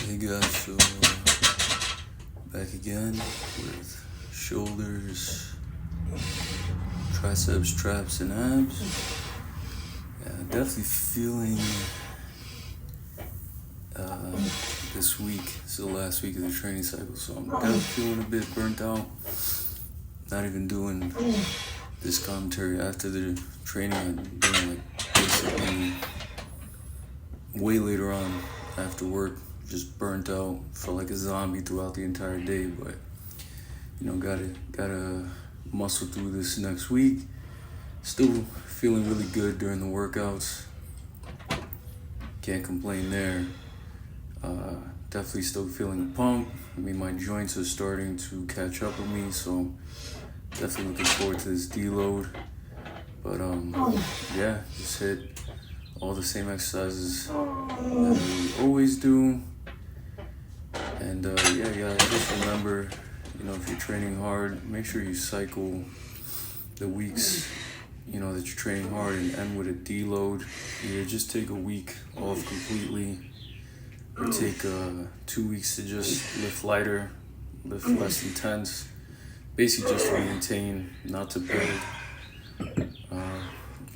Hey guys, so back again with shoulders, triceps, traps, and abs. Yeah, definitely feeling this week. It's the last week of the training cycle, so I'm definitely feeling a bit burnt out. Not even doing this commentary after the training. I'm doing like basically way later on after work. Just burnt out, felt like a zombie throughout the entire day, but gotta muscle through this next week. Still feeling really good during the workouts. Can't complain there. Definitely still feeling a pump. I mean, my joints are starting to catch up with me, so definitely looking forward to this deload. But yeah, just hit all the same exercises that we always do. And yeah, guys, just remember, if you're training hard, make sure you cycle the weeks, that you're training hard and end with a deload. Either just take a week off completely, or take 2 weeks to just lift lighter, lift less intense. Basically just to maintain, not to build.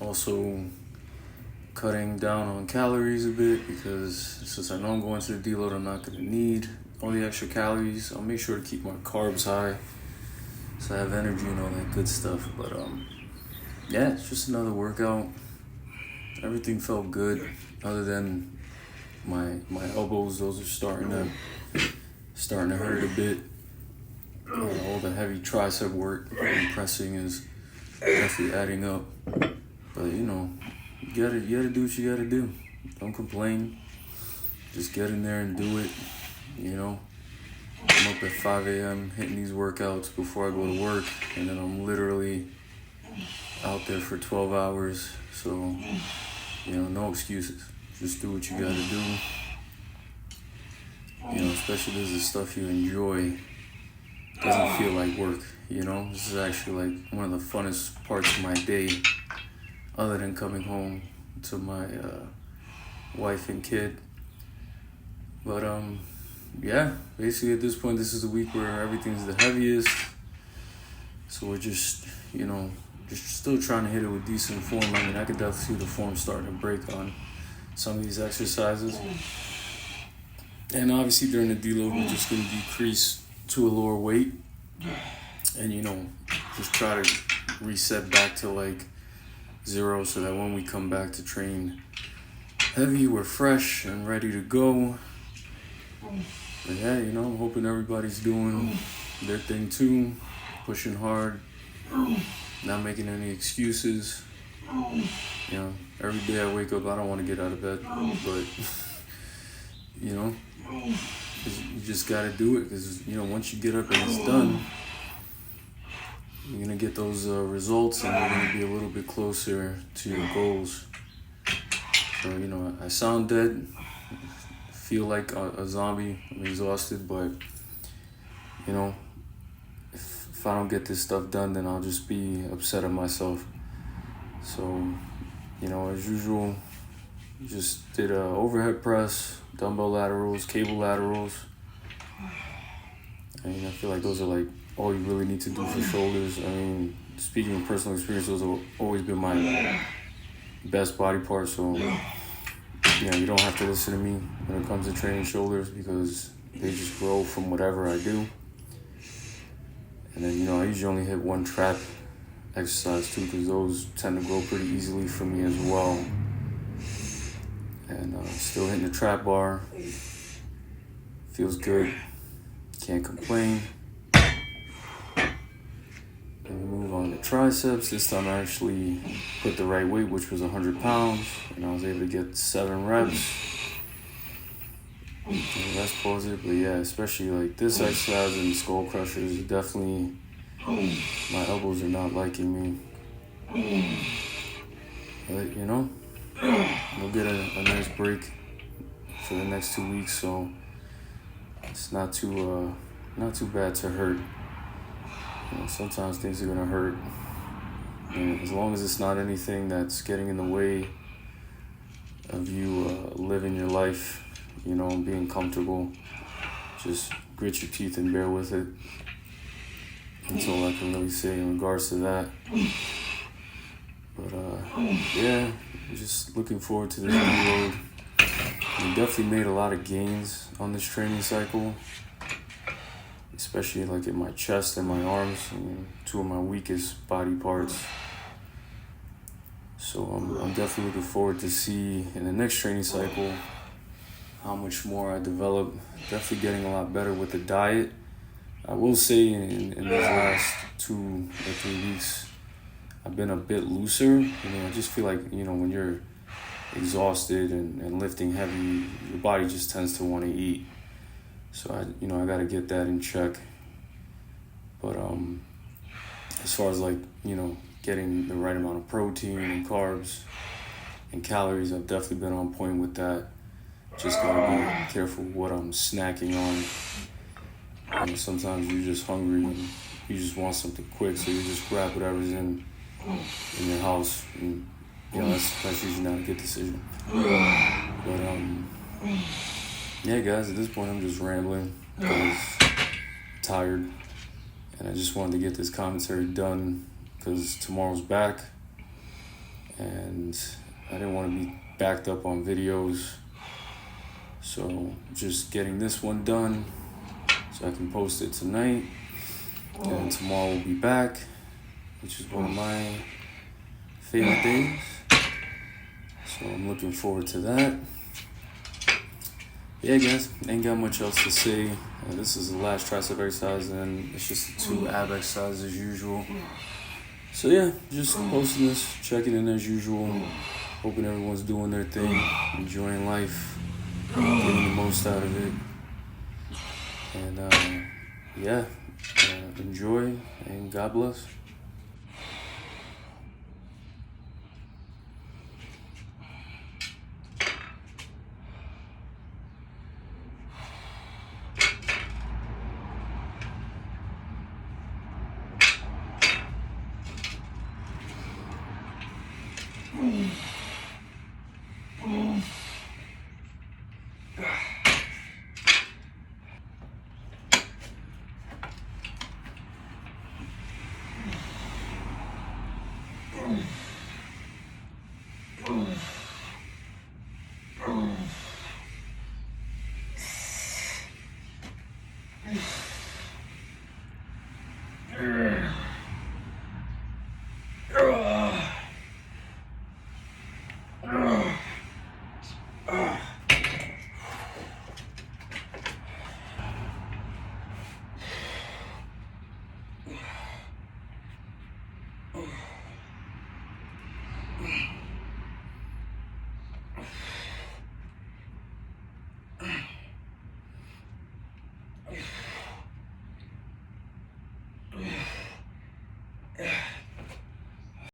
Also cutting down on calories a bit, because since I know I'm going to the deload, I'm not going to need all the extra calories. I'll make sure to keep my carbs high so I have energy and all that good stuff. But yeah, it's just another workout. Everything felt good other than my elbows. Those are starting to hurt a bit. All the heavy tricep work and pressing is definitely adding up. But you gotta do what you gotta do. Don't complain. Just get in there and do it. I'm up at 5 a.m. hitting these workouts before I go to work, and then I'm literally out there for 12 hours. So, no excuses. Just do what you gotta do. Especially if this is stuff you enjoy. It doesn't feel like work, This is actually like one of the funnest parts of my day, other than coming home to my wife and kid. But yeah, basically at this point, this is the week where everything's the heaviest. So we're just still trying to hit it with decent form. I mean, I could definitely see the form starting to break on some of these exercises. And obviously during the deload, we're just going to decrease to a lower weight. And, just try to reset back to like 0 so that when we come back to train heavy, we're fresh and ready to go. But yeah, I'm hoping everybody's doing their thing too, pushing hard, not making any excuses. Every day I wake up, I don't want to get out of bed, but you just gotta do it, because once you get up and it's done, you're gonna get those results, and you're gonna be a little bit closer to your goals. So I sound dead, feel like a zombie. I'm exhausted, but if I don't get this stuff done, then I'll just be upset at myself. So as usual, just did a overhead press, dumbbell laterals, cable laterals. I feel like those are like all you really need to do for shoulders. Speaking of personal experience, those have always been my best body part. So you don't have to listen to me when it comes to training shoulders, because they just grow from whatever I do. And then I usually only hit one trap exercise too, because those tend to grow pretty easily for me as well. And still hitting the trap bar. Feels good. Can't complain. And we move on to triceps. This time I actually put the right weight, which was 100 pounds, and I was able to get 7 reps. And that's positive, but yeah, especially like this exercise and skull crushers, definitely my elbows are not liking me. But we'll get a nice break for the next 2 weeks, so it's not too bad to hurt. Sometimes things are gonna hurt, and as long as it's not anything that's getting in the way of you living your life you know, being comfortable. Just grit your teeth and bear with it. That's all I can really say in regards to that. But yeah, just looking forward to this new road. We definitely made a lot of gains on this training cycle, especially like in my chest and my arms, two of my weakest body parts. So I'm definitely looking forward to see in the next training cycle how much more I develop. Definitely getting a lot better with the diet. I will say in these last 2 or 3 weeks, I've been a bit looser. I just feel like, when you're exhausted and lifting heavy, your body just tends to want to eat. So I got to get that in check. But as far as getting the right amount of protein and carbs and calories, I've definitely been on point with that. Just gotta be careful what I'm snacking on. Sometimes you're just hungry and you just want something quick, so you just grab whatever's in your house. And, that's usually not a good decision. But yeah, guys, at this point I'm just rambling because I'm tired, and I just wanted to get this commentary done because tomorrow's back, and I didn't want to be backed up on videos. So just getting this one done so I can post it tonight, and tomorrow we'll be back, which is one of my favorite days. So I'm looking forward to that. Yeah, guys, ain't got much else to say. This is the last tricep exercise, and it's just the 2 ab exercises as usual. So yeah, just posting this, checking in as usual. Hoping everyone's doing their thing, enjoying life, getting the most out of it. And enjoy, and God bless.